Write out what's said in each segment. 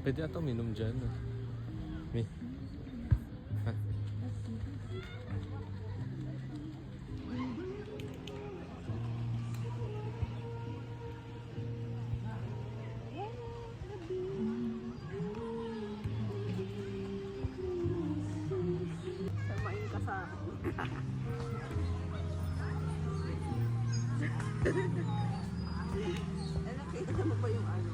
Pwede ata uminom dyan. May. Ha? Samain ka sa... Nakita mo ba yung ano?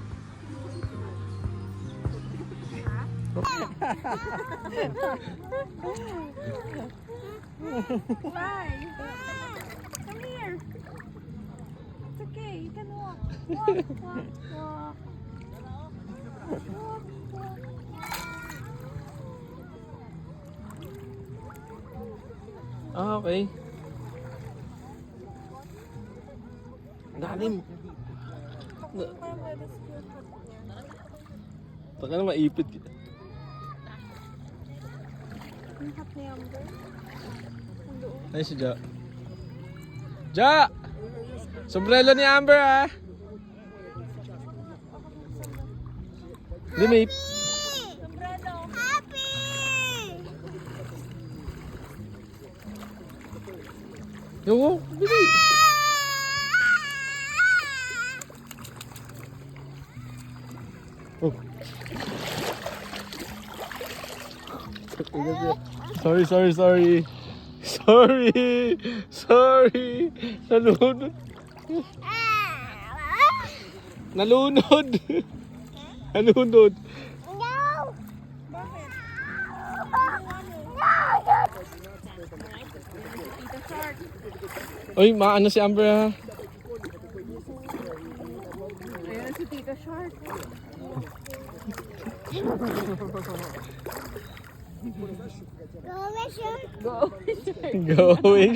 Why? Come here. It's okay. You can walk. Walk, walk, walk. Walk, walk. Ah, okay. Lalim. Baka na maipit. Yung hat ni Amber. Ay, si Ja. Ja! Sombrero ni Amber, ah! Limit. Sombrero. Happy! Yung, bili. Oh. Sorry. Sorry. Nalunod. Nalunod. Nalunod. No! Bakit? Tita Shark. Oy, maano si Amber, ha? Ayan si Tita Shark. Go away, shark. Go away, shark. Go away,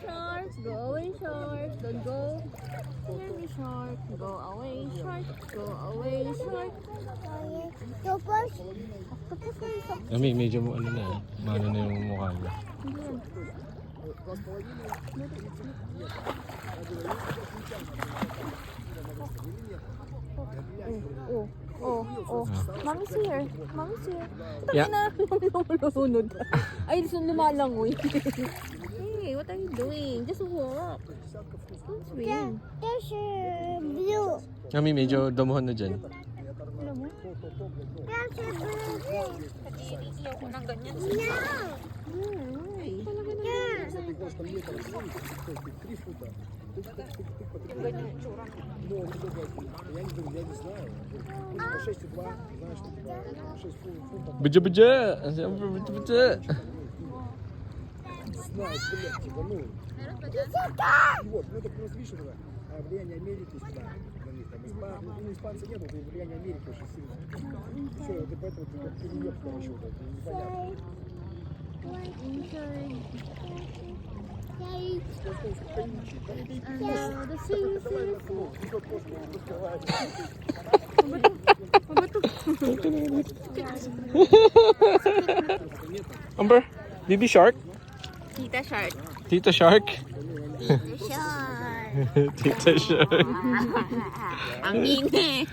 sharks. Go away, sharks. Don't go near me, shark. Go away, shark. Go away, shark. Medyo ano na, mano na yung mukha niya. Oh. Mommy's here. Mommy's here. Yeah. Lumunod. Ay, lumalangoy. Hey, what are you doing? Just walk. Don't swim. There's blue. Kami medyo damuhan na dyan. There's blue. Iyaw ko ng ganyan. No. Talaga na. Yung ganyan yung tsura. Budja. Si Amber, budja. Meron ba dyan? Вот, ну так просто видишь, это влияние Америки сюда, на них там, ну, испанцев нету, то влияние Америки очень сильно. Все, это поэтому ты как переезд, короче, вот это, непонятно. Amber, baby shark? Tita Shark. Tita shark? Shark. Tita shark. Ang ingay.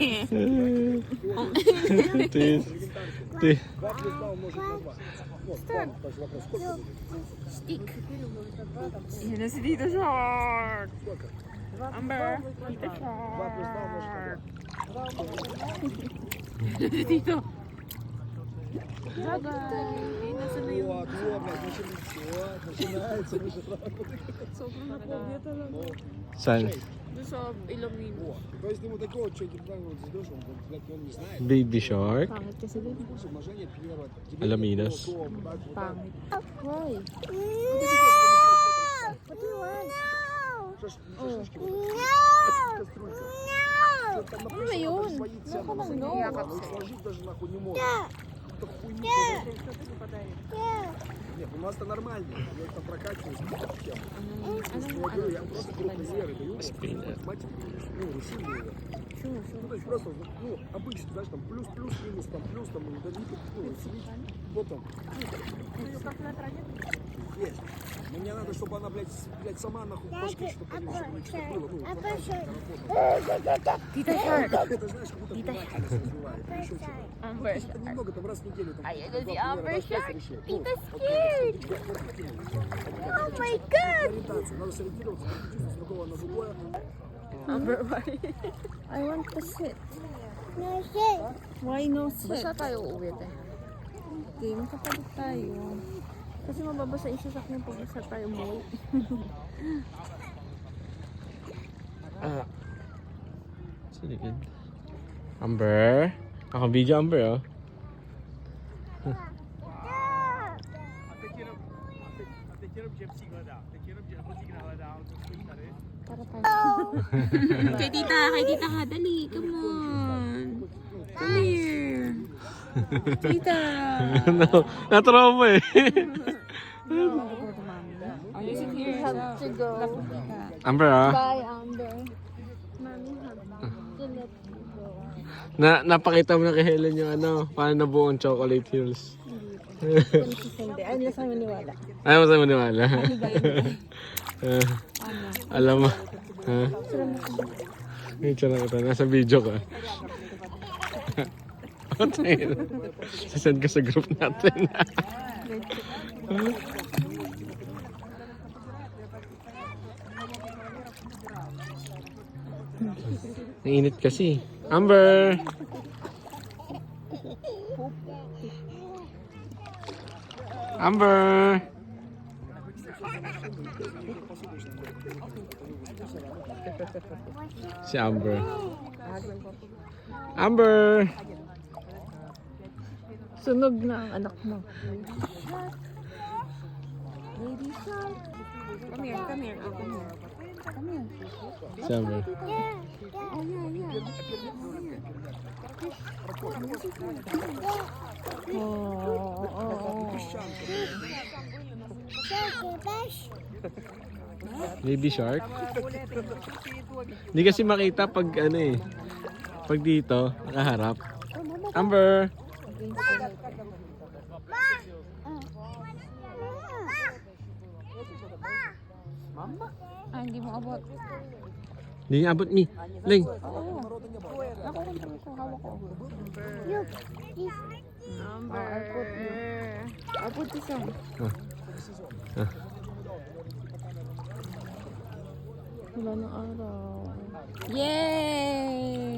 Stick. Yan na si Tita Shark. Amber, Tita Shark. Tito. Bye-bye. Nasa na yung... Вот, блядь, начинается, уже Sobrang napobia talaga. Saan? Doon sa Ilomino. То есть ему такого, что ты вот ждешь, он, блядь, он не знает. Baby shark? Pangit kasi din. Курс умножения первое. Alaminas. Pangit. Why? What do you want? Шашлычки, вот No. кастрюлька. No. Там, Ano ba yun? свои Ano цены, ka nang ну, no? сложить даже нахуй не может. Yeah. Это хуйня. Yeah. Нет, у нас-то нормально. Я их там прокачиваю. Я Anong говорю, я просто беру примеры, даю Спина. математику, ну, решили его. Ну, то есть просто, ну, обычно, знаешь, там плюс, минус, там плюс, там, удалить, ну, слить. Вот там. Есть. Мне надо, чтобы она, блядь, сама нахуй пошла, чтобы было, ну, Tita Shark. это знаешь, как будто внимательность развивает. или еще что-то. Amber Это немного, там раз в неделю. Там, Ayan na si два Amber примера, Shark. раз, пять Tita решил. scared. Oh my God. Ориентация. Надо сориентироваться, переключиться с другого на другое. Amber, why? I want to sit. Why no sit? Basta tayo uuwi tayo. Hindi, makapalit tayo. Kasi mababasa yung sasakyan pag basta tayo umuwi. Sa likod. Amber. Ako video Amber oh. Kay tita ka, dali, come on. Come here. Tita. Naturo mo eh. You sit here. We have to go. Amber ah. Bye, Amber. Mommy have to let you go. Napakita mo na kay Helen yung ano, paano nabuo ang Chocolate Hills. Hindi, ay nasa maniwala. Ayaw mo sa maniwala. Alam mo. Ha? Yung tsura ito, nasa video ka. Sasend ka sa group natin. Nainit kasi. Amber! Amber! Si Amber. Amber! Sunog na ang anak mo. Lady Shark. Come here, come here. Oh, come here. Come here. Si Amber. Oh, yeah. Oh. Lady Shark? Hindi kasi makita pag ano eh. Pag dito, nakaharap. Amber! Ah, hindi mo abot. Hindi niya abot ni. Ling! Ako hawak ko. Amber. I'll put this on. Wala ng araw. Yay!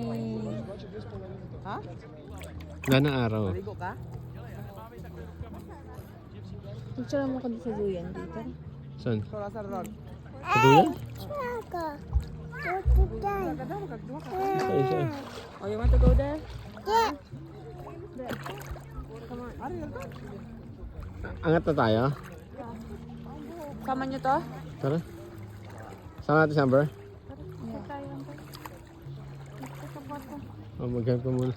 Ha? Wala na araw. Picture mo ko sa duyan dito. Saan? Sa duyan? Isa. Oh, you want to go there? Angat na tayo? Sama nyo to? Tara. Sama natin si Amber? Yeah. Oh, maghanap ka muna.